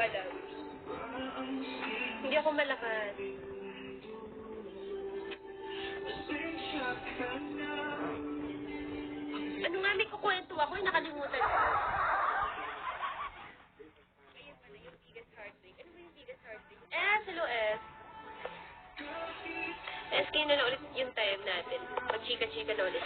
pala. Hindi ako malakas. Ano nga, may kukwento ako, nakalimutan ko. Ayun pala, yung biggest heartbreak. Ano ba yung biggest heartbreak? Hello, SK na ulit yung time natin. Mag-chika-chika na ulit.